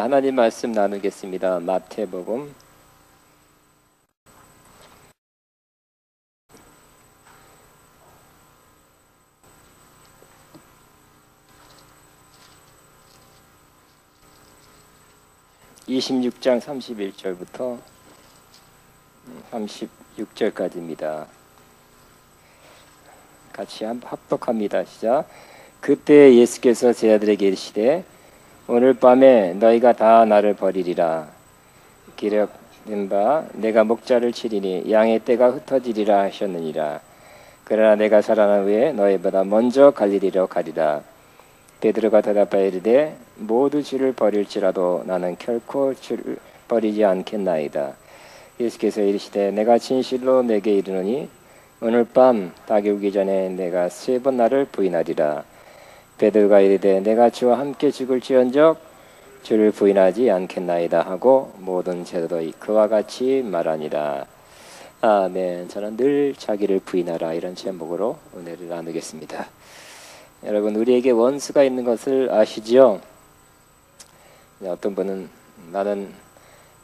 자, 하나님 말씀 나누겠습니다. 마태복음 26장 31절부터 36절까지입니다. 같이 합독합니다. 시작. 그때 예수께서 제자들에게 이르시되 오늘 밤에 너희가 다 나를 버리리라. 기록된 바 내가 목자를 치리니 양의 떼가 흩어지리라 하셨느니라. 그러나 내가 살아난 후에 너희보다 먼저 갈릴리로 가리라. 베드로가 대답하여 이르되 모두 주를 버릴지라도 나는 결코 주를 버리지 않겠나이다. 예수께서 이르시되 내가 진실로 내게 이르노니 오늘 밤 닭이 울기 전에 내가 3번 나를 부인하리라. 베드로가 이르되 내가 주와 함께 죽을지언정 주를 부인하지 않겠나이다 하고 모든 제자도 그와 같이 말하니라. 아멘. 저는 늘 자기를 부인하라 이런 제목으로 은혜를 나누겠습니다. 여러분, 우리에게 원수가 있는 것을 아시지요? 어떤 분은 나는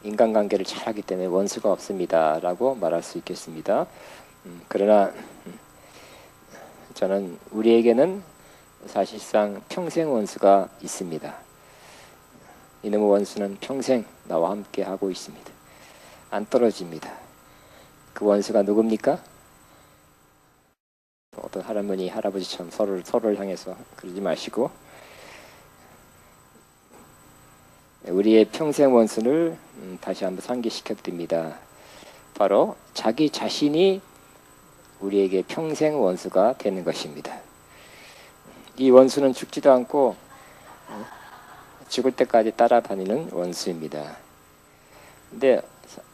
인간관계를 잘하기 때문에 원수가 없습니다 라고 말할 수 있겠습니다. 그러나 저는 우리에게는 사실상 평생 원수가 있습니다. 이놈의 원수는 평생 나와 함께 하고 있습니다. 안 떨어집니다. 그 원수가 누굽니까? 어떤 할머니, 할아버지처럼 서로를 향해서 그러지 마시고 우리의 평생 원수를 다시 한번 상기시켜 드립니다. 바로 자기 자신이 우리에게 평생 원수가 되는 것입니다. 이 원수는 죽지도 않고 죽을 때까지 따라다니는 원수입니다. 근데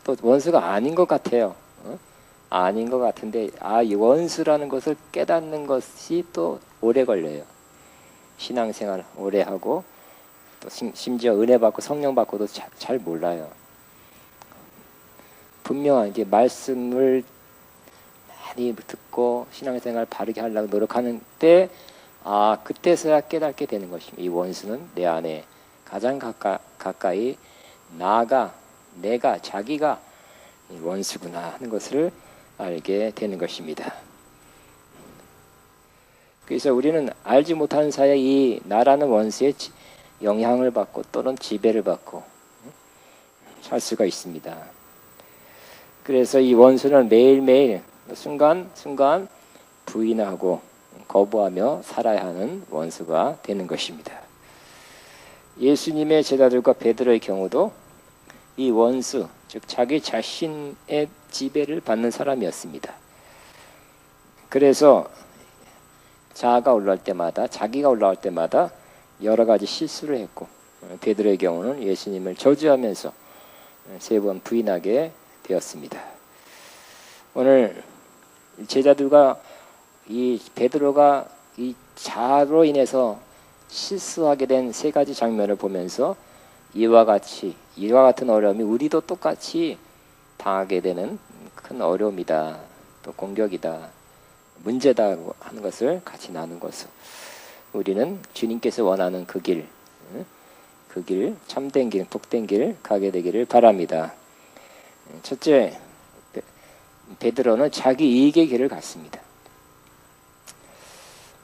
또 원수가 아닌 것 같아요. 아닌 것 같은데 이 원수라는 것을 깨닫는 것이 또 오래 걸려요. 신앙생활 오래 하고 또 심지어 은혜 받고 성령 받고도 잘 몰라요. 분명한 이제 말씀을 많이 듣고 신앙생활 바르게 하려고 노력하는 때 그때서야 깨닫게 되는 것입니다. 이 원수는 내 안에 가장 가까이 내가 자기가 원수구나 하는 것을 알게 되는 것입니다. 그래서 우리는 알지 못하는 사이에 이 나라는 원수의 영향을 받고 또는 지배를 받고 살 수가 있습니다. 그래서 이 원수는 매일매일 순간순간 부인하고 거부하며 살아야 하는 원수가 되는 것입니다. 예수님의 제자들과 베드로의 경우도 이 원수, 즉 자기 자신의 지배를 받는 사람이었습니다. 그래서 자기가 올라올 때마다 여러 가지 실수를 했고 베드로의 경우는 예수님을 저주하면서 3번 부인하게 되었습니다. 오늘 제자들과 이 베드로가 이 자로 인해서 실수하게 된 3가지 장면을 보면서 이와 같은 어려움이 우리도 똑같이 당하게 되는 큰 어려움이다, 또 공격이다, 문제다 하는 것을 같이 나눈 것을 우리는 주님께서 원하는 그 길, 참된 길, 복된 길 가게 되기를 바랍니다. 첫째, 베드로는 자기 이익의 길을 갔습니다.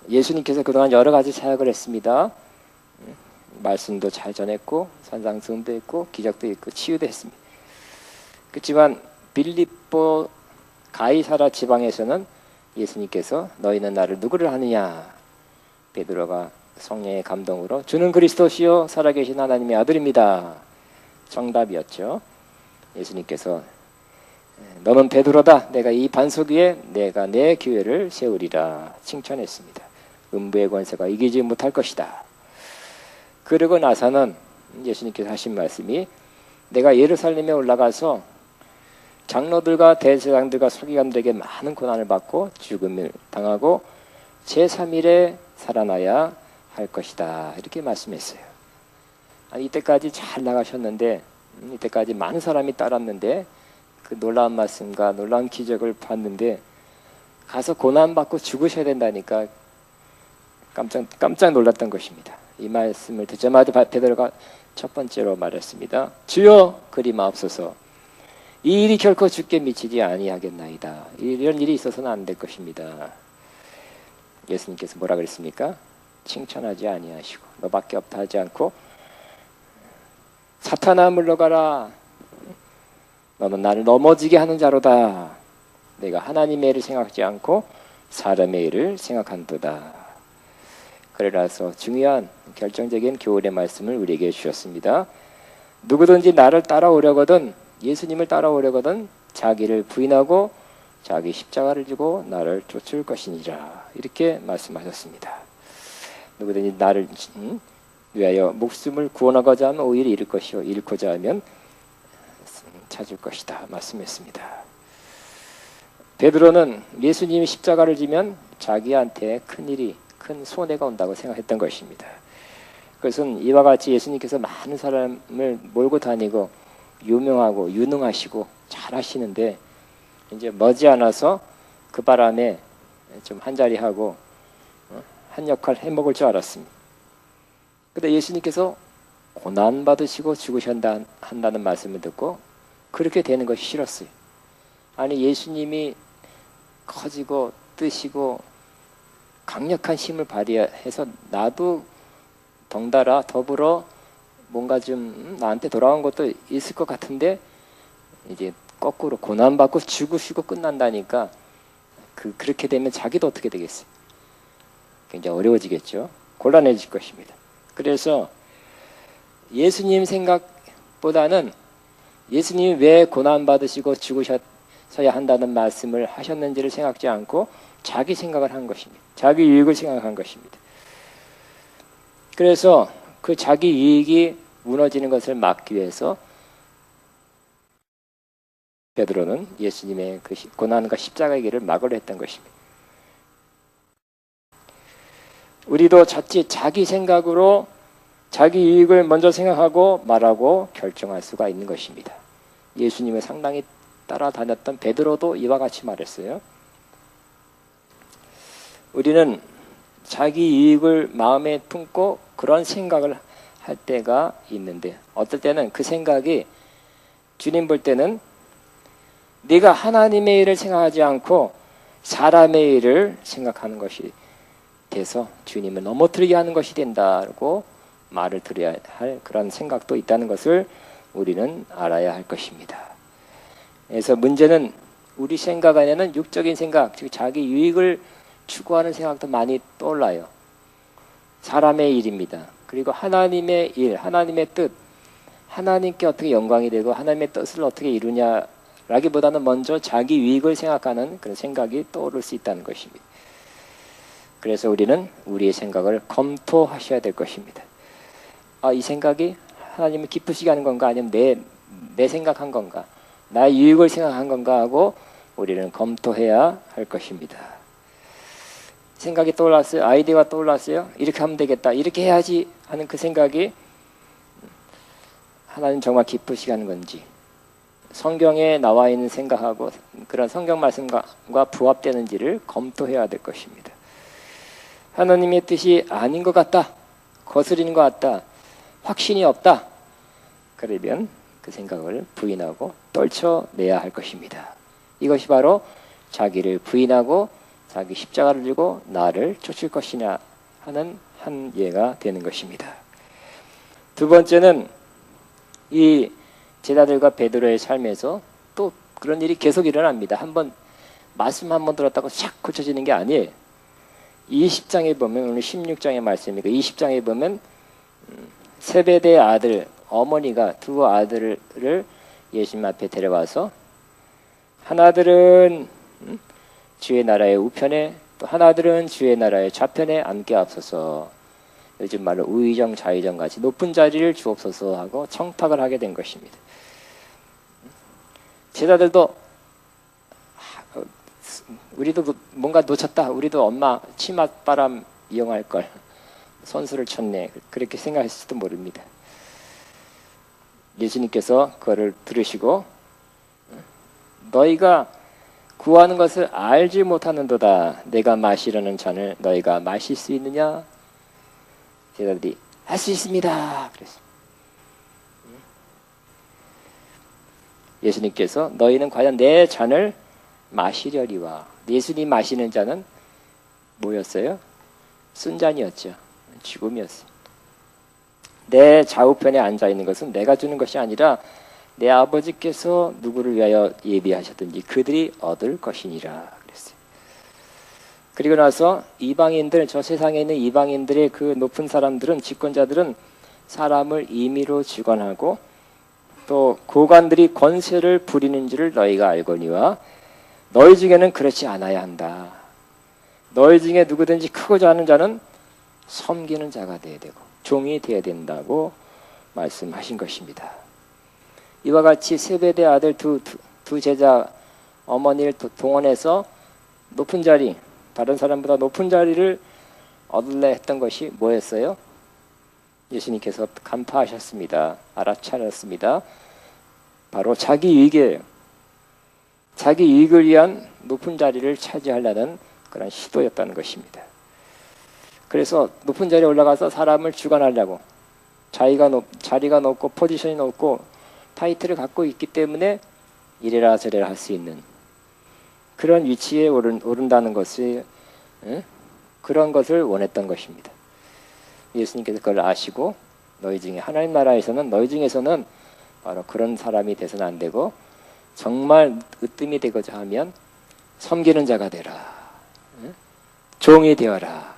예수님께서 그동안 여러 가지 사역을 했습니다. 말씀도 잘 전했고 산상수훈도 했고 기적도 있고 치유도 했습니다. 그렇지만 빌립보 가이사라 지방에서는 예수님께서 너희는 나를 누구를 하느냐? 베드로가 성령의 감동으로 주는 그리스도시요 살아계신 하나님의 아들입니다. 정답이었죠. 예수님께서 너는 베드로다. 내가 이 반석 위에 내가 내 교회를 세우리라 칭찬했습니다. 음부의 권세가 이기지 못할 것이다. 그러고 나서는 예수님께서 하신 말씀이 내가 예루살렘에 올라가서 장로들과 대제사장들과 서기관들에게 많은 고난을 받고 죽음을 당하고 제3일에 살아나야 할 것이다. 이렇게 말씀했어요. 이때까지 잘 나가셨는데 이때까지 많은 사람이 따랐는데 그 놀라운 말씀과 놀라운 기적을 봤는데 가서 고난받고 죽으셔야 된다니까 깜짝 놀랐던 것입니다. 이 말씀을 듣자마자 베드로가 첫 번째로 말했습니다. 주여 그리 마옵소서. 이 일이 결코 주께 미치지 아니하겠나이다. 이런 일이 있어서는 안 될 것입니다. 예수님께서 뭐라 그랬습니까? 칭찬하지 아니하시고 너밖에 없다 하지 않고 사탄아 물러가라. 너는 나를 넘어지게 하는 자로다. 내가 하나님의 일을 생각하지 않고 사람의 일을 생각한도다. 그래서 중요한 결정적인 교훈의 말씀을 우리에게 주셨습니다. 누구든지 나를 따라오려거든, 예수님을 따라오려거든 자기를 부인하고 자기 십자가를 지고 나를 쫓을 것이니라. 이렇게 말씀하셨습니다. 누구든지 나를 위하여 목숨을 구원하고자 하면 오히려 잃을 것이요 잃고자 하면 찾을 것이다 말씀했습니다. 베드로는 예수님이 십자가를 지면 자기한테 큰 손해가 온다고 생각했던 것입니다. 그것은 이와 같이 예수님께서 많은 사람을 몰고 다니고 유명하고 유능하시고 잘하시는데 이제 머지않아서 그 바람에 좀 한자리 하고 한 역할 해먹을 줄 알았습니다. 그런데 예수님께서 고난 받으시고 죽으신다 한다는 말씀을 듣고 그렇게 되는 것이 싫었어요. 아니 예수님이 커지고 뜨시고 강력한 힘을 발휘해서 나도 덩달아 더불어 뭔가 좀 나한테 돌아온 것도 있을 것 같은데 이제 거꾸로 고난받고 죽으시고 끝난다니까 그렇게 되면 자기도 어떻게 되겠어요? 굉장히 어려워지겠죠. 곤란해질 것입니다. 그래서 예수님 생각보다는 예수님이 왜 고난받으시고 죽으셔야 한다는 말씀을 하셨는지를 생각지 않고 자기 생각을 한 것입니다. 자기 유익을 생각한 것입니다. 그래서 그 자기 이익이 무너지는 것을 막기 위해서 베드로는 예수님의 그 고난과 십자가의 길을 막으려 했던 것입니다. 우리도 자칫 자기 생각으로 자기 이익을 먼저 생각하고 말하고 결정할 수가 있는 것입니다. 예수님을 상당히 따라다녔던 베드로도 이와 같이 말했어요. 우리는 자기 이익을 마음에 품고 그런 생각을 할 때가 있는데 어떨 때는 그 생각이 주님 볼 때는 네가 하나님의 일을 생각하지 않고 사람의 일을 생각하는 것이 돼서 주님을 넘어뜨리게 하는 것이 된다고 말을 들어야 할 그런 생각도 있다는 것을 우리는 알아야 할 것입니다. 그래서 문제는 우리 생각 안에는 육적인 생각, 즉 자기 유익을 추구하는 생각도 많이 떠올라요. 사람의 일입니다. 그리고 하나님의 일, 하나님의 뜻, 하나님께 어떻게 영광이 되고 하나님의 뜻을 어떻게 이루냐라기보다는 먼저 자기 유익을 생각하는 그런 생각이 떠오를 수 있다는 것입니다. 그래서 우리는 우리의 생각을 검토하셔야 될 것입니다. 이 생각이 하나님을 기쁘시게 하는 건가 아니면 내 생각한 건가 나의 유익을 생각한 건가 하고 우리는 검토해야 할 것입니다. 생각이 떠올랐어요. 아이디어가 떠올랐어요. 이렇게 하면 되겠다. 이렇게 해야지 하는 그 생각이 하나님 정말 기쁘시게 하는 건지 성경에 나와 있는 생각하고 그런 성경 말씀과 부합되는지를 검토해야 될 것입니다. 하나님의 뜻이 아닌 것 같다. 거스리는 것 같다. 확신이 없다. 그러면 그 생각을 부인하고 떨쳐내야 할 것입니다. 이것이 바로 자기를 부인하고 자기 십자가를 지고 나를 쫓을 것이냐 하는 한 예가 되는 것입니다. 두 번째는 이 제자들과 베드로의 삶에서 또 그런 일이 계속 일어납니다. 말씀 한 번 들었다고 샥 고쳐지는 게 아니에요. 20장에 보면 오늘 16장의 말씀이니까 20장에 보면 세베대의 아들 어머니가 두 아들을 예수님 앞에 데려와서 하나들은 주의 나라의 우편에 또 하나들은 주의 나라의 좌편에 앉게 하옵소서. 요즘 말로 우의정 좌의정 같이 높은 자리를 주옵소서 하고 청탁을 하게 된 것입니다. 제자들도 우리도 뭔가 놓쳤다. 우리도 엄마 치맛바람 이용할 걸 선수를 쳤네. 그렇게 생각했을지도 모릅니다. 예수님께서 그거를 들으시고 너희가 구하는 것을 알지 못하는도다. 내가 마시려는 잔을 너희가 마실 수 있느냐? 제자들이 할 수 있습니다. 그랬습니다. 예수님께서 너희는 과연 내 잔을 마시려리와. 예수님 마시는 잔은 뭐였어요? 순잔이었죠. 죽음이었어요. 내 좌우편에 앉아있는 것은 내가 주는 것이 아니라 내 아버지께서 누구를 위하여 예비하셨든지 그들이 얻을 것이니라 그랬어요. 그리고 나서 이방인들, 저 세상에 있는 이방인들의 그 높은 사람들은, 집권자들은 사람을 임의로 주관하고 또 고관들이 권세를 부리는 줄을 너희가 알거니와 너희 중에는 그렇지 않아야 한다. 너희 중에 누구든지 크고자 하는 자는 섬기는 자가 되어야 되고 종이 되어야 된다고 말씀하신 것입니다. 이와 같이 세베대 아들 두 제자 어머니를 동원해서 높은 자리, 다른 사람보다 높은 자리를 얻으려 했던 것이 뭐였어요? 예수님께서 간파하셨습니다. 알아차렸습니다. 바로 자기 이익이에요. 자기 이익을 위한 높은 자리를 차지하려는 그런 시도였다는 것입니다. 그래서 높은 자리에 올라가서 사람을 주관하려고, 자리가 높고 포지션이 높고 타이틀을 갖고 있기 때문에 이래라 저래라 할 수 있는 그런 위치에 오른다는 것이, 그런 것을 원했던 것입니다. 예수님께서 그걸 아시고 너희 중에 하나님 나라에서는, 너희 중에서는 바로 그런 사람이 돼서는 안 되고 정말 으뜸이 되고자 하면 섬기는 자가 되라. 종이 되어라.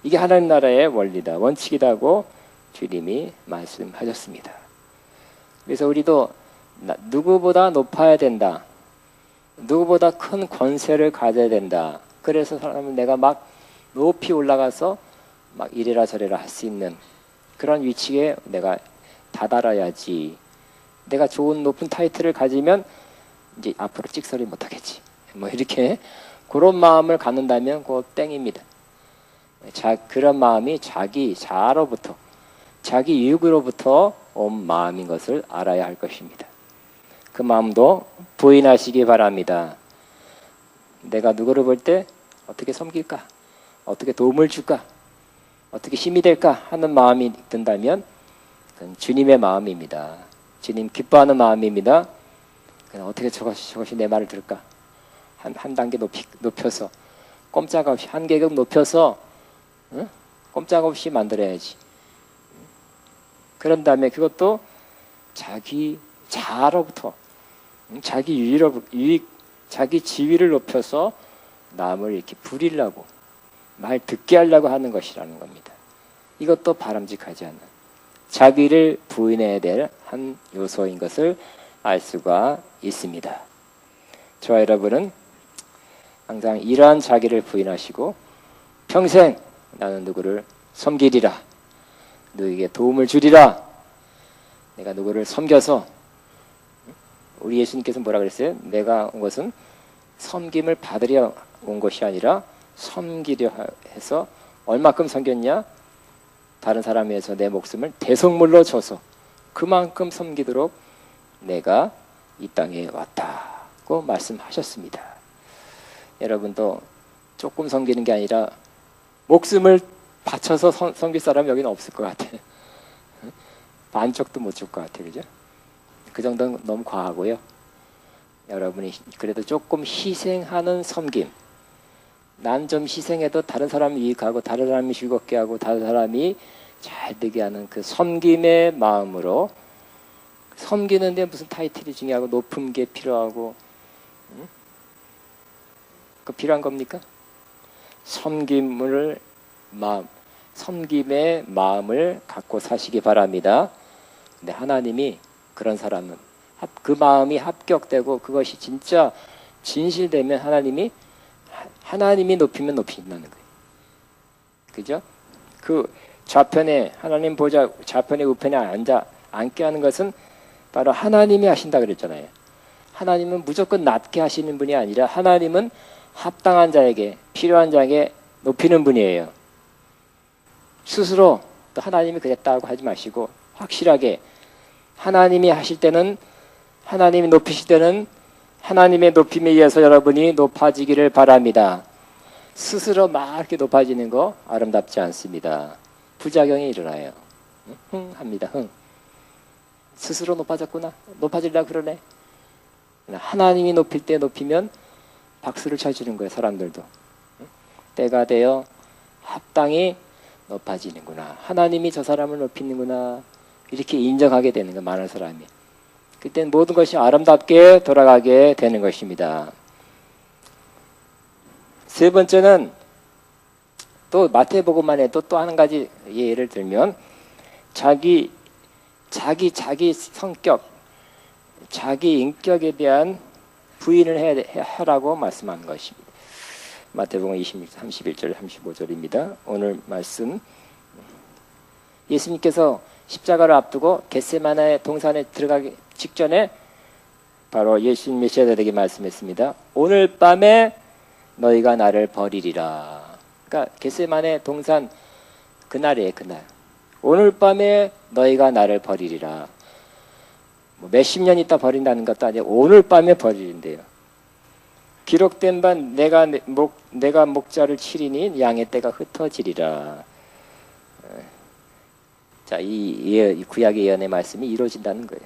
이게 하나님 나라의 원리다, 원칙이라고 주님이 말씀하셨습니다. 그래서 우리도 누구보다 높아야 된다. 누구보다 큰 권세를 가져야 된다. 그래서 사람은 내가 막 높이 올라가서 막 이래라 저래라 할 수 있는 그런 위치에 내가 다다라야지. 내가 좋은 높은 타이틀을 가지면 이제 앞으로 찍소리 못하겠지. 뭐 이렇게 그런 마음을 갖는다면 그거 땡입니다. 그런 마음이 자기 자아로부터, 자기 이익으로부터 온 마음인 것을 알아야 할 것입니다. 그 마음도 부인하시기 바랍니다. 내가 누구를 볼 때 어떻게 섬길까? 어떻게 도움을 줄까? 어떻게 힘이 될까? 하는 마음이 든다면 그건 주님의 마음입니다. 주님 기뻐하는 마음입니다. 어떻게 저것이 내 말을 들을까? 한 단계 높여서, 꼼짝없이 한 계급 높여서, 꼼짝없이 만들어야지. 그런 다음에 그것도 자기 자아로부터, 자기 자기 지위를 높여서 남을 이렇게 부리려고, 말 듣게 하려고 하는 것이라는 겁니다. 이것도 바람직하지 않은, 자기를 부인해야 될 한 요소인 것을 알 수가 있습니다. 저와 여러분은 항상 이러한 자기를 부인하시고 평생 나는 누구를 섬기리라, 누구에게 도움을 주리라, 내가 누구를 섬겨서, 우리 예수님께서 뭐라 그랬어요? 내가 온 것은 섬김을 받으려 온 것이 아니라 섬기려 해서 얼마큼 섬겼냐? 다른 사람에 의해서 내 목숨을 대속물로 줘서 그만큼 섬기도록 내가 이 땅에 왔다고 말씀하셨습니다. 여러분도 조금 섬기는 게 아니라 목숨을 바쳐서 섬길 사람 여기는 없을 것 같아. 반쪽도 못 줄 것 같아. 그죠? 그 정도는 너무 과하고요. 여러분이 그래도 조금 희생하는 섬김, 난 좀 희생해도 다른 사람이 이익하고 다른 사람이 즐겁게 하고 다른 사람이 잘 되게 하는 그 섬김의 마음으로, 섬기는데 무슨 타이틀이 중요하고 높은 게 필요하고, 그 필요한 겁니까? 섬김의 마음을 갖고 사시기 바랍니다. 근데 하나님이 그런 사람은, 그 마음이 합격되고 그것이 진짜 진실되면 하나님이 높이면 높인다는 거예요. 그죠? 그 좌편에, 하나님 보좌 좌편에 우편에 앉게 하는 것은 바로 하나님이 하신다 그랬잖아요. 하나님은 무조건 낮게 하시는 분이 아니라 하나님은 합당한 자에게, 필요한 자에게 높이는 분이에요. 스스로 또 하나님이 그랬다고 하지 마시고 확실하게 하나님이 하실 때는, 하나님이 높이실 때는 하나님의 높임에 의해서 여러분이 높아지기를 바랍니다. 스스로 막 이렇게 높아지는 거 아름답지 않습니다. 부작용이 일어나요. 흥 합니다. 흥. 스스로 높아졌구나. 높아지려고 그러네. 하나님이 높일 때 높이면 박수를 쳐주는 거예요. 사람들도. 때가 되어 합당히 높아지는구나. 하나님이 저 사람을 높이는구나. 이렇게 인정하게 되는 거예요. 많은 사람이. 그때는 모든 것이 아름답게 돌아가게 되는 것입니다. 세 번째는 또 마태복음만 해도 또 한 가지 예를 들면 자기 성격, 자기 인격에 대한 부인을 하라고 말씀한 것입니다. 마태복음 31절 35절입니다. 오늘 말씀 예수님께서 십자가를 앞두고 겟세마네 동산에 들어가기 직전에 바로 예수님 메시아들에게 말씀했습니다. 오늘 밤에 너희가 나를 버리리라. 그러니까 겟세마네 동산 그날이에요. 그날. 오늘 밤에 너희가 나를 버리리라. 뭐 몇십 년 있다 버린다는 것도 아니고 오늘 밤에 버리는데요. 기록된 바 내가 목자를 치리니 양의 떼가 흩어지리라. 자, 이 구약의 예언의 말씀이 이루어진다는 거예요.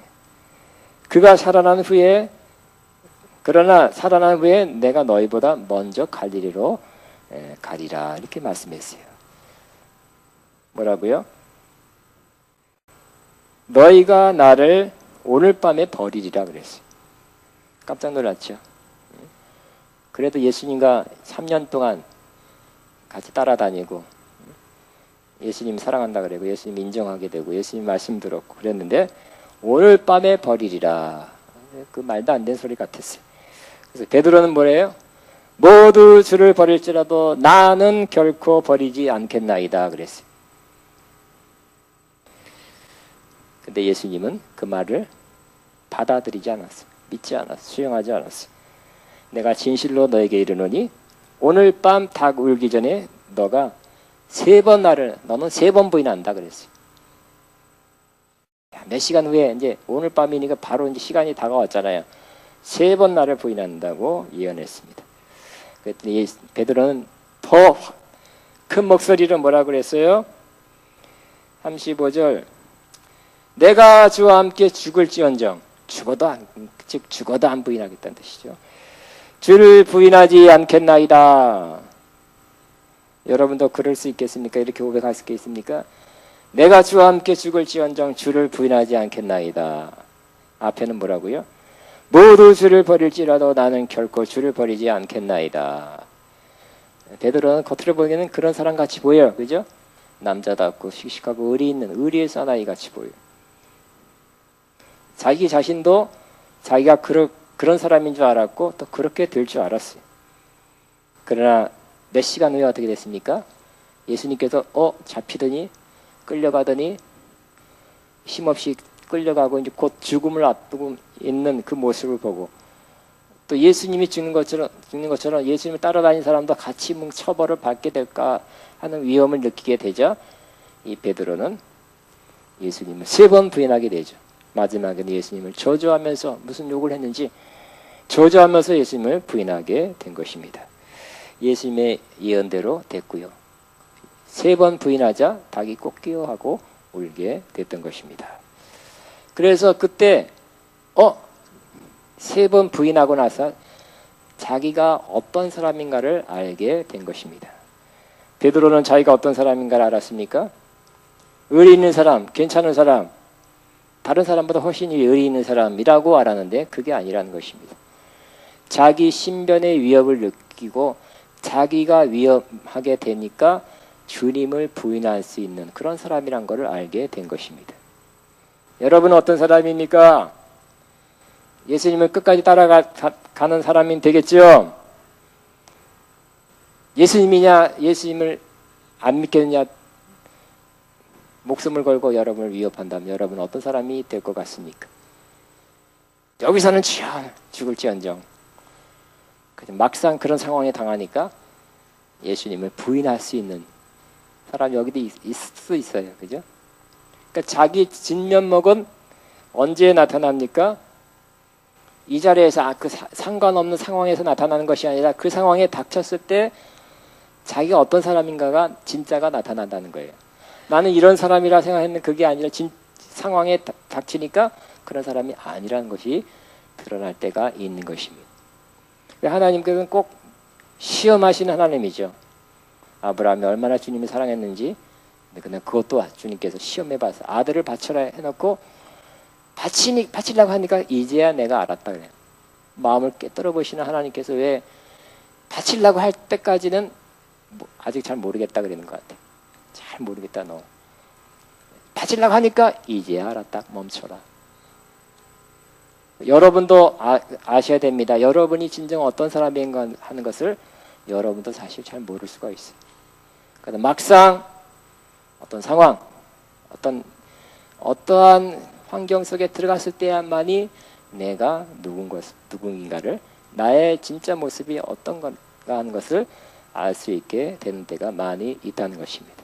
그가 그러나 살아난 후에 내가 너희보다 먼저 갈릴리로 가리라. 이렇게 말씀했어요. 뭐라고요? 너희가 나를 오늘 밤에 버리리라 그랬어요. 깜짝 놀랐죠. 그래도 예수님과 3년 동안 같이 따라다니고 예수님 사랑한다 그러고 예수님 인정하게 되고 예수님 말씀 들었고 그랬는데 오늘 밤에 버리리라. 그 말도 안 되는 소리 같았어요. 그래서 베드로는 뭐래요? 모두 주를 버릴지라도 나는 결코 버리지 않겠나이다 그랬어요. 근데 예수님은 그 말을 받아들이지 않았어요. 믿지 않았어요. 수용하지 않았어요. 내가 진실로 너에게 이르노니 오늘 밤 닭 울기 전에 너는 세 번 부인한다 그랬어요. 몇 시간 후에 이제 오늘 밤이니까 바로 이제 시간이 다가왔잖아요. 3번 나를 부인한다고 예언했습니다. 그랬더니 베드로는 더 큰 목소리로 뭐라 그랬어요? 35절 내가 주와 함께 죽을지언정 죽어도 안 부인하겠다는 뜻이죠. 주를 부인하지 않겠나이다. 여러분도 그럴 수 있겠습니까? 이렇게 고백할 수 있겠습니까? 내가 주와 함께 죽을지언정 주를 부인하지 않겠나이다. 앞에는 뭐라고요? 모두 주를 버릴지라도 나는 결코 주를 버리지 않겠나이다. 베드로는 겉으로 보기에는 그런 사람 같이 보여요. 그죠? 남자답고 씩씩하고 의리 있는 의리의 사나이 같이 보여요. 자기 자신도 자기가 그런 사람인 줄 알았고 또 그렇게 될 줄 알았어요. 그러나 몇 시간 후에 어떻게 됐습니까? 예수님께서 잡히더니 끌려가더니 힘없이 끌려가고 이제 곧 죽음을 앞두고 있는 그 모습을 보고 또 예수님이 죽는 것처럼 예수님을 따라다니는 사람도 같이 처벌을 받게 될까 하는 위험을 느끼게 되자 이 베드로는 예수님을 3번 부인하게 되죠. 마지막에는 예수님을 저주하면서 무슨 욕을 했는지 저주하면서 예수님을 부인하게 된 것입니다. 예수님의 예언대로 됐고요. 3번 부인하자 닭이 꼭 끼어하고 울게 됐던 것입니다. 그래서 그때 3번 부인하고 나서 자기가 어떤 사람인가를 알게 된 것입니다. 베드로는 자기가 어떤 사람인가를 알았습니까? 의리 있는 사람, 괜찮은 사람, 다른 사람보다 훨씬 의리 있는 사람이라고 알았는데 그게 아니라는 것입니다. 자기 신변의 위협을 느끼고 자기가 위험하게 되니까 주님을 부인할 수 있는 그런 사람이란 것을 알게 된 것입니다. 여러분은 어떤 사람입니까? 예수님을 끝까지 따라가는 사람이 되겠죠? 예수님을 안 믿겠느냐? 목숨을 걸고 여러분을 위협한다면 여러분은 어떤 사람이 될 것 같습니까? 여기서는 죽을지언정 막상 그런 상황에 당하니까 예수님을 부인할 수 있는 사람이 여기도 있을 수 있어요. 그죠? 그러니까 자기 진면목은 언제 나타납니까? 이 자리에서 그 상관없는 상황에서 나타나는 것이 아니라 그 상황에 닥쳤을 때 자기가 어떤 사람인가가 진짜가 나타난다는 거예요. 나는 이런 사람이라 생각했는데 그게 아니라 상황에 닥치니까 그런 사람이 아니라는 것이 드러날 때가 있는 것입니다. 하나님께서는 꼭 시험하시는 하나님이죠. 아브라함이 얼마나 주님을 사랑했는지, 근데 그것도 주님께서 시험해봐서 아들을 바쳐라 해놓고 바치려고 하니까 이제야 내가 알았다 그래요. 마음을 깨뜨려 보시는 하나님께서 왜 바치려고 할 때까지는 아직 잘 모르겠다 그러는 것 같아요. 잘 모르겠다 너. 바치려고 하니까 이제야 알았다. 멈춰라. 여러분도 아셔야 됩니다. 여러분이 진정 어떤 사람인가 하는 것을 여러분도 사실 잘 모를 수가 있어요. 그래서 막상 어떤 상황, 어떠한 환경 속에 들어갔을 때야만이 내가 누군가를 나의 진짜 모습이 어떤 건가 하는 것을 알 수 있게 되는 때가 많이 있다는 것입니다.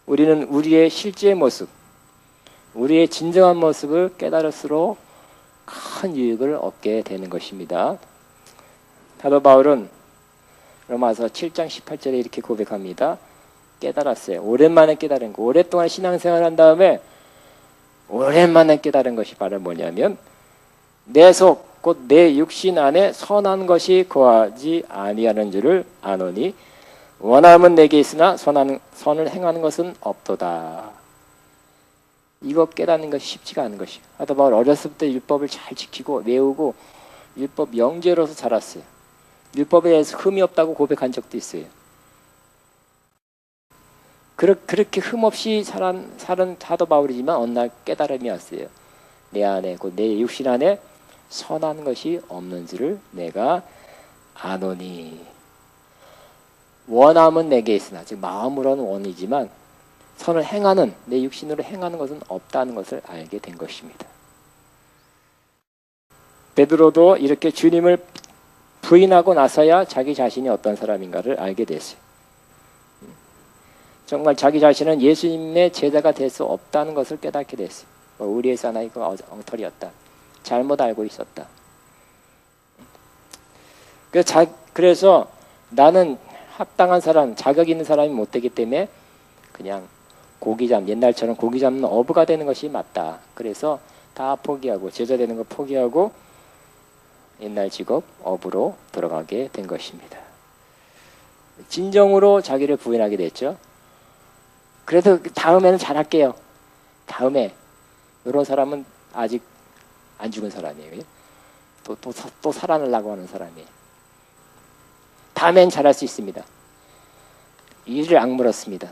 우리는 우리의 실제 모습, 우리의 진정한 모습을 깨달을수록 큰 유익을 얻게 되는 것입니다. 사도 바울은 로마서 7장 18절에 이렇게 고백합니다. 깨달았어요. 오랜만에 깨달은 거. 오랫동안 신앙생활을 한 다음에 오랜만에 깨달은 것이 바로 뭐냐면 내 속, 곧 내 육신 안에 선한 것이 거하지 아니하는 줄을 아노니 원함은 내게 있으나 선을 행하는 것은 없도다. 이거 깨닫는 것이 쉽지가 않은 것이에요. 사도 바울 어렸을 때 율법을 잘 지키고 외우고 율법 영재로서 자랐어요. 율법에 대해서 흠이 없다고 고백한 적도 있어요. 그렇게 흠없이 살은 사도 바울이지만 어느 날 깨달음이 왔어요. 내 안에, 곧 내 육신 안에 선한 것이 없는 줄을 내가 아노니. 원함은 내게 있으나, 즉 마음으로는 원이지만 선을 행하는, 내 육신으로 행하는 것은 없다는 것을 알게 된 것입니다. 베드로도 이렇게 주님을 부인하고 나서야 자기 자신이 어떤 사람인가를 알게 됐어요. 정말 자기 자신은 예수님의 제자가 될 수 없다는 것을 깨닫게 됐어요. 우리의 사나이가 엉터리였다. 잘못 알고 있었다. 그래서 나는 합당한 사람, 자격 있는 사람이 못 되기 때문에 그냥 옛날처럼 고기 잡는 어부가 되는 것이 맞다. 그래서 다 포기하고 제자 되는 거 포기하고 옛날 직업 어부로 들어가게 된 것입니다. 진정으로 자기를 부인하게 됐죠. 그래도 다음에는 잘할게요. 다음에 이런 사람은 아직 안 죽은 사람이에요. 또 살아나려고 하는 사람이에요. 다음엔 잘할 수 있습니다. 이를 악물었습니다.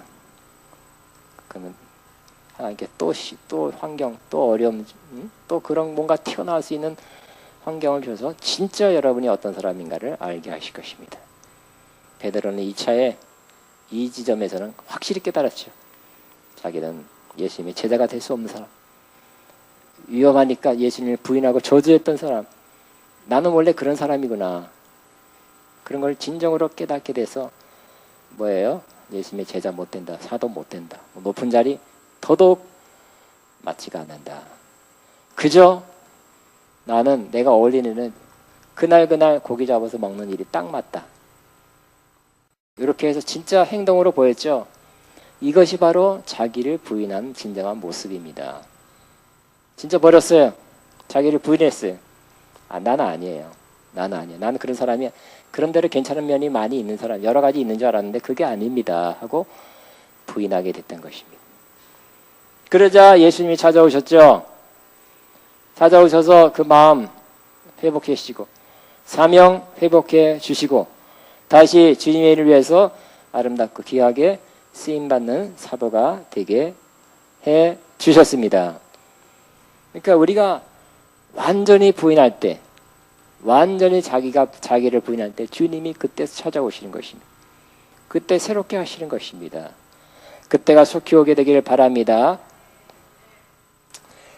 그러면 하나님께 또 환경, 또 어려움, 또 그런 뭔가 튀어나올 수 있는 환경을 줘서 진짜 여러분이 어떤 사람인가를 알게 하실 것입니다. 베드로는 2차에 이 지점에서는 확실히 깨달았죠. 자기는 예수님의 제자가 될 수 없는 사람, 위험하니까 예수님을 부인하고 저주했던 사람, 나는 원래 그런 사람이구나. 그런 걸 진정으로 깨닫게 돼서 뭐예요? 예수님의 제자 못 된다, 사도 못 된다, 높은 자리 더더욱 맞지가 않는다. 그저 나는 내가 어울리는 일은 그날 고기 잡아서 먹는 일이 딱 맞다. 이렇게 해서 진짜 행동으로 보였죠. 이것이 바로 자기를 부인한 진정한 모습입니다. 진짜 버렸어요. 자기를 부인했어요. 나는 아니에요. 나는 아니에요. 나는 그런 사람이야. 그런대로 괜찮은 면이 많이 있는 사람, 여러 가지 있는 줄 알았는데 그게 아닙니다 하고 부인하게 됐던 것입니다. 그러자 예수님이 찾아오셨죠. 찾아오셔서 그 마음 회복해 주시고 사명 회복해 주시고 다시 주님의 일을 위해서 아름답고 귀하게 쓰임받는 사도가 되게 해 주셨습니다. 그러니까 우리가 완전히 부인할 때, 완전히 자기를 부인할 때 주님이 그때 찾아오시는 것입니다. 그때 새롭게 하시는 것입니다. 그때가 속히 오게 되기를 바랍니다.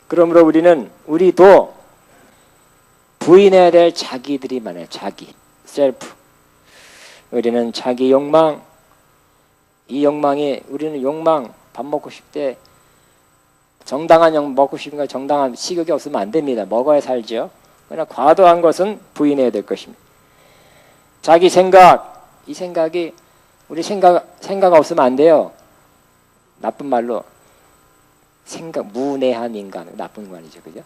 그러므로 우리도 부인해야 될 자기들이 많아요. 자기, 셀프. 우리는 자기 욕망, 이 욕망이, 우리는 욕망, 밥 먹고 싶을 때 정당한 먹고 싶은 거, 정당한 식욕이 없으면 안 됩니다. 먹어야 살죠. 그러나 과도한 것은 부인해야 될 것입니다. 자기 생각, 이 생각이 우리 생각 없으면 안 돼요. 나쁜 말로 생각, 무내한 인간, 나쁜 말이죠, 그죠?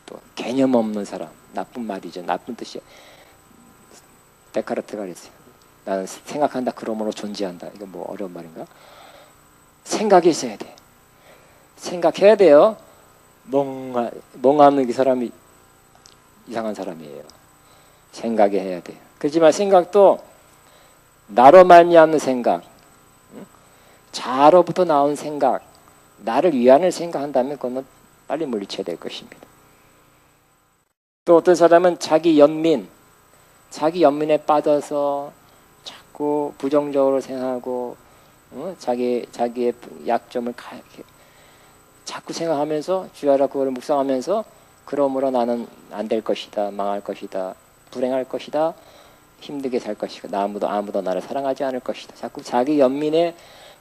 또 개념 없는 사람, 나쁜 말이죠, 나쁜 뜻이에요. 데카르트가 그랬어요. 나는 생각한다, 그러므로 존재한다. 이거 뭐 어려운 말인가? 생각이 있어야 돼. 생각해야 돼요. 멍하는 그 사람이 이상한 사람이에요. 생각이 해야 돼요. 그렇지만 생각도 나로 말미암는 생각, 자로부터 나온 생각, 나를 위안을 생각한다면 그거는 빨리 물리쳐야 될 것입니다. 또 어떤 사람은 자기 연민에 빠져서 자꾸 부정적으로 생각하고 자기의 약점을 자꾸 생각하면서 주야라 그걸 묵상하면서 그러므로 나는 안 될 것이다, 망할 것이다, 불행할 것이다, 힘들게 살 것이다, 아무도 나를 사랑하지 않을 것이다. 자꾸 자기 연민에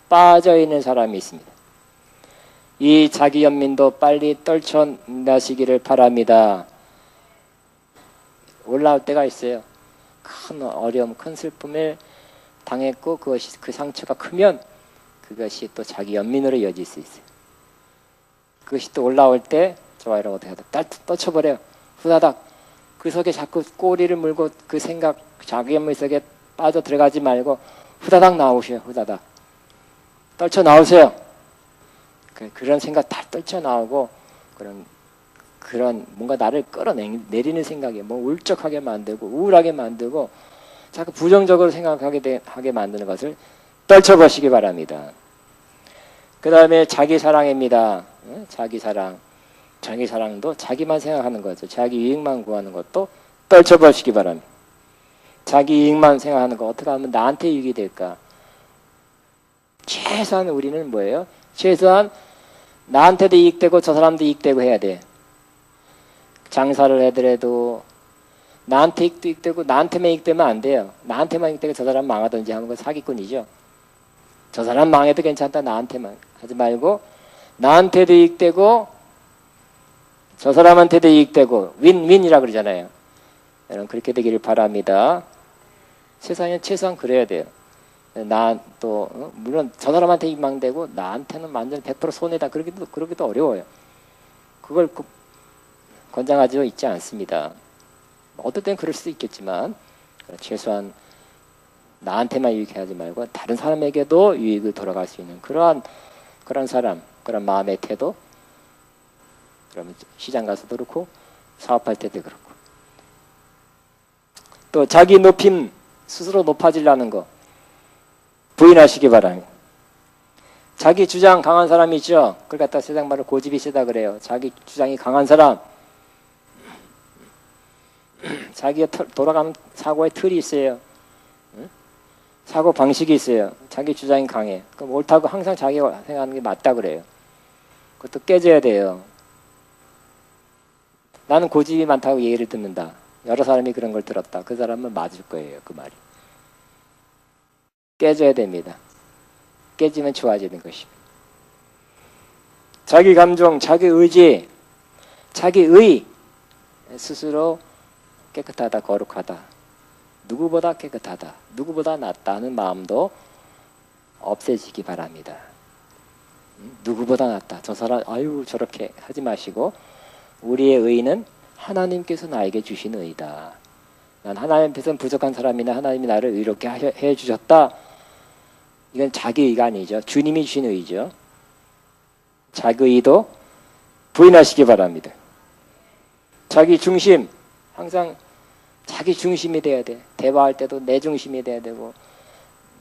빠져 있는 사람이 있습니다. 이 자기 연민도 빨리 떨쳐나시기를 바랍니다. 올라올 때가 있어요. 큰 어려움, 큰 슬픔을 당했고 그것이 그 상처가 크면 그것이 또 자기 연민으로 이어질 수 있어요. 그것이 또 올라올 때 좋아요라고 어떻게 하다 떨쳐버려요. 후다닥 그 속에 자꾸 꼬리를 물고 그 생각 자기 연민 속에 빠져 들어가지 말고 후다닥 나오셔요. 후다닥 떨쳐 나오세요. 그런 생각 다 떨쳐 나오고 그런 뭔가 나를 끌어내리는 생각이 뭐 울적하게 만들고 우울하게 만들고 자꾸 부정적으로 생각하게 만드는 것을 떨쳐보시기 바랍니다. 그 다음에 자기 사랑입니다. 자기 사랑도 자기만 생각하는 거죠. 자기 이익만 구하는 것도 떨쳐보시기 바랍니다. 자기 이익만 생각하는 거 어떻게 하면 나한테 이익이 될까? 최소한 우리는 뭐예요? 최소한 나한테도 이익되고 저 사람도 이익되고 해야 돼. 장사를 하더라도 나한테 이익되고 나한테만 이익되면 안 돼요. 나한테만 이익되고 저 사람 망하든지 하는 건 사기꾼이죠. 저 사람 망해도 괜찮다. 나한테만 하지 말고 나한테도 이익되고 저 사람한테도 이익되고 윈윈이라 그러잖아요. 여러분 그렇게 되기를 바랍니다. 세상에 최소한 그래야 돼요. 물론 저 사람한테 이익망되고 나한테는 완전 100% 손해다. 그러기도 어려워요. 그걸 권장하지 있지 않습니다. 어떨 땐 그럴 수도 있겠지만 최소한 나한테만 유익해 하지 말고 다른 사람에게도 유익을 돌아갈 수 있는 그런 사람, 그런 마음의 태도. 그러면 시장 가서도 그렇고 사업할 때도 그렇고 또 자기 높임 스스로 높아지려는 거 부인하시기 바랍니다. 자기 주장 강한 사람이 있죠. 그걸 갖다 세상 말로 고집이 세다 그래요. 자기 주장이 강한 사람 자기가 돌아가는 사고의 틀이 있어요. 사고 방식이 있어요. 자기 주장이 강해. 그럼 옳다고 항상 자기가 생각하는 게 맞다 그래요. 그것도 깨져야 돼요. 나는 고집이 많다고 얘기를 듣는다. 여러 사람이 그런 걸 들었다. 그 사람은 맞을 거예요. 그 말이. 깨져야 됩니다. 깨지면 좋아지는 것입니다. 자기 감정, 자기 의지, 자기 의 스스로 깨끗하다, 거룩하다. 누구보다 깨끗하다, 누구보다 낫다 하는 마음도 없애지기 바랍니다. 누구보다 낫다. 저 사람 아유 저렇게 하지 마시고 우리의 의는 하나님께서 나에게 주신 의다. 난 하나님 앞에서는 부족한 사람이나 하나님이 나를 의롭게 해주셨다. 이건 자기 의가 아니죠. 주님이 주신 의죠. 자기 의도 부인하시기 바랍니다. 자기 중심, 항상 자기 중심이 돼야 돼. 대화할 때도 내 중심이 돼야 되고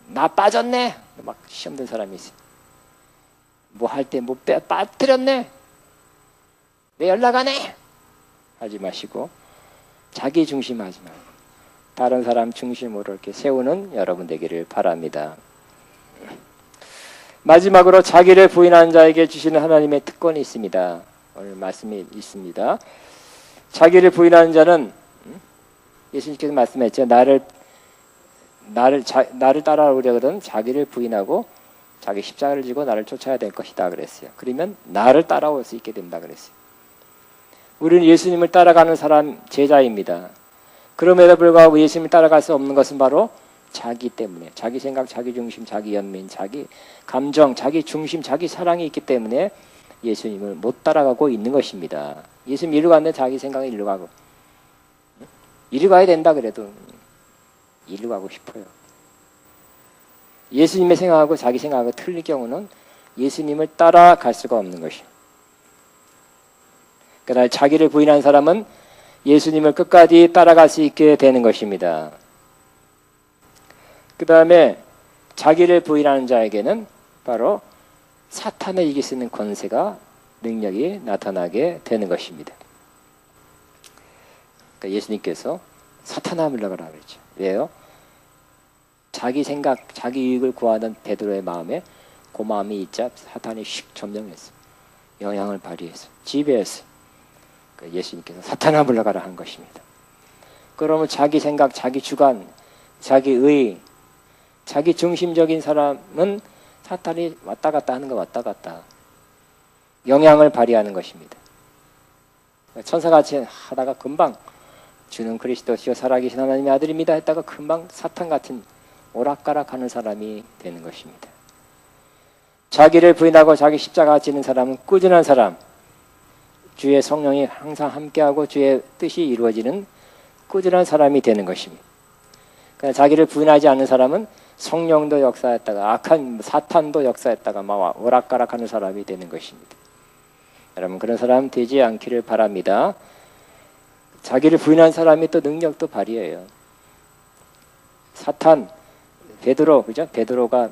나 빠졌네 막 시험 든 사람이 있어요. 뭐 할 때 뭐 빠뜨렸네 내 연락 안 해 하지 마시고 자기 중심하지 말고 다른 사람 중심으로 이렇게 세우는 여러분 되기를 바랍니다. 마지막으로 자기를 부인하는 자에게 주시는 하나님의 특권이 있습니다. 오늘 말씀이 있습니다. 자기를 부인하는 자는 예수님께서 말씀했죠. 나를 따라오려거든 자기를 부인하고 자기 십자가를 지고 나를 쫓아야 될 것이다 그랬어요. 그러면 나를 따라올 수 있게 된다 그랬어요. 우리는 예수님을 따라가는 사람 제자입니다. 그럼에도 불구하고 예수님을 따라갈 수 없는 것은 바로 자기 때문에 자기 생각, 자기 중심, 자기 연민, 자기 감정, 자기 중심, 자기 사랑이 있기 때문에 예수님을 못 따라가고 있는 것입니다. 예수님 이리로 갔는데 자기 생각은 이리로 가고, 이리로 가야 된다 그래도 이리로 가고 싶어요. 예수님의 생각하고 자기 생각하고 틀릴 경우는 예수님을 따라갈 수가 없는 것이에요. 그러나 자기를 부인한 사람은 예수님을 끝까지 따라갈 수 있게 되는 것입니다. 그 다음에 자기를 부인하는 자에게는 바로 사탄을 이길 수 있는 권세가, 능력이 나타나게 되는 것입니다. 그러니까 예수님께서 사탄아 물러가라 그랬죠. 왜요? 자기 생각, 자기 이익을 구하는 베드로의 마음에 그 마음이 있자 사탄이 휙 점령했어요. 영향을 발휘해서 지배했어요. 그러니까 예수님께서 사탄아 물러가라 한 것입니다. 그러면 자기 생각, 자기 주관, 자기 의, 자기 중심적인 사람은 사탄이 왔다 갔다 하는 거 왔다 갔다 영향을 발휘하는 것입니다. 천사같이 하다가 금방 주는 그리스도시요 살아계신 하나님의 아들입니다 했다가 금방 사탄 같은 오락가락하는 사람이 되는 것입니다. 자기를 부인하고 자기 십자가 지는 사람은 꾸준한 사람, 주의 성령이 항상 함께하고 주의 뜻이 이루어지는 꾸준한 사람이 되는 것입니다. 그러나 자기를 부인하지 않는 사람은 성령도 역사했다가 악한 사탄도 역사했다가 막 오락가락하는 사람이 되는 것입니다. 여러분 그런 사람 되지 않기를 바랍니다. 자기를 부인한 사람이 또 능력도 발휘해요. 사탄, 베드로, 그죠? 베드로가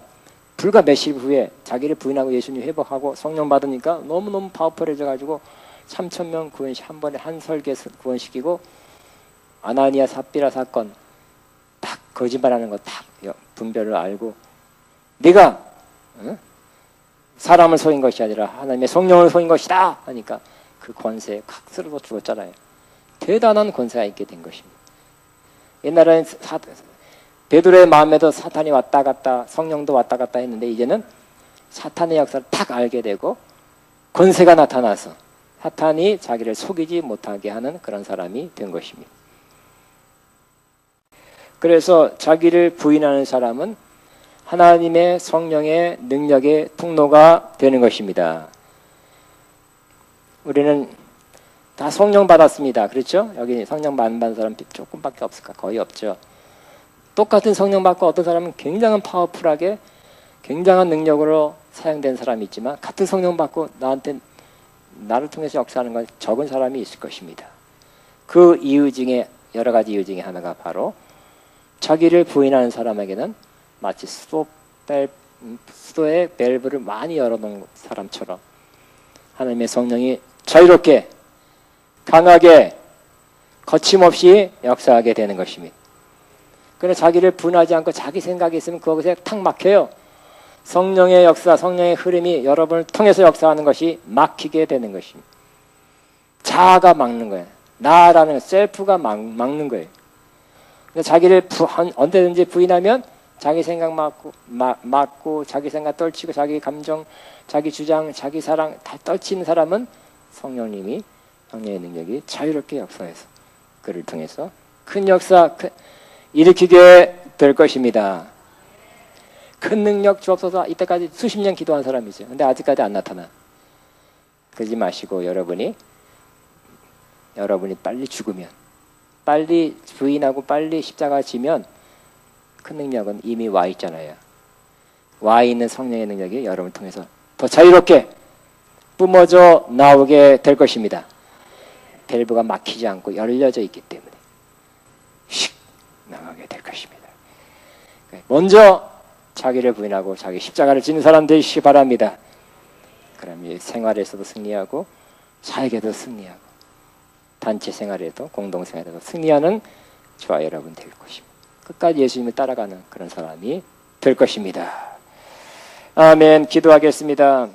불과 몇십 후에 자기를 부인하고 예수님 회복하고 성령 받으니까 너무너무 파워풀해져가지고 3,000명 한 번에 한 설계 구원시키고 아나니아 삽비라 사건 딱 거짓말하는 거 딱 분별을 알고 네가 사람을 속인 것이 아니라 하나님의 성령을 속인 것이다 하니까 그 권세에 확 쓰러져 죽었잖아요. 대단한 권세가 있게 된 것입니다. 옛날에는 베드로의 마음에도 사탄이 왔다 갔다 성령도 왔다 갔다 했는데 이제는 사탄의 역사를 딱 알게 되고 권세가 나타나서 사탄이 자기를 속이지 못하게 하는 그런 사람이 된 것입니다. 그래서 자기를 부인하는 사람은 하나님의 성령의 능력의 통로가 되는 것입니다. 우리는 다 성령 받았습니다. 그렇죠? 여기 성령 안 받은 사람 조금밖에 없을까? 거의 없죠. 똑같은 성령 받고 어떤 사람은 굉장한 파워풀하게 굉장한 능력으로 사용된 사람이 있지만 같은 성령 받고 나를 통해서 역사하는 건 적은 사람이 있을 것입니다. 그 이유 중에 여러 가지 이유 중에 하나가 바로 자기를 부인하는 사람에게는 마치 수도의 밸브를 많이 열어놓은 사람처럼 하나님의 성령이 자유롭게 강하게 거침없이 역사하게 되는 것입니다. 그래서 자기를 분하지 않고 자기 생각이 있으면 그것에 탁 막혀요. 성령의 역사, 성령의 흐름이 여러분을 통해서 역사하는 것이 막히게 되는 것입니다. 자아가 막는 거예요. 나라는 셀프가 막는 거예요. 자기를 언제든지 부인하면 자기 생각 막고 자기 생각 떨치고 자기 감정, 자기 주장, 자기 사랑 다 떨치는 사람은 성령님이 성령의 능력이 자유롭게 역사해서 그를 통해서 큰 역사 일으키게 될 것입니다. 큰 능력 주옵소서 이때까지 수십 년 기도한 사람이죠. 근데 아직까지 안 나타나. 그러지 마시고 여러분이 빨리 죽으면 빨리 부인하고 빨리 십자가 지면 큰 능력은 이미 와 있잖아요. 와 있는 성령의 능력이 여러분을 통해서 더 자유롭게 뿜어져 나오게 될 것입니다. 밸브가 막히지 않고 열려져 있기 때문에 슉 나가게 될 것입니다. 먼저 자기를 부인하고 자기 십자가를 지는 사람 되시기 바랍니다. 그럼 생활에서도 승리하고 사역에도 승리하고 단체 생활에도 공동생활에도 승리하는 저와 여러분 될 것입니다. 끝까지 예수님을 따라가는 그런 사람이 될 것입니다. 아멘. 기도하겠습니다.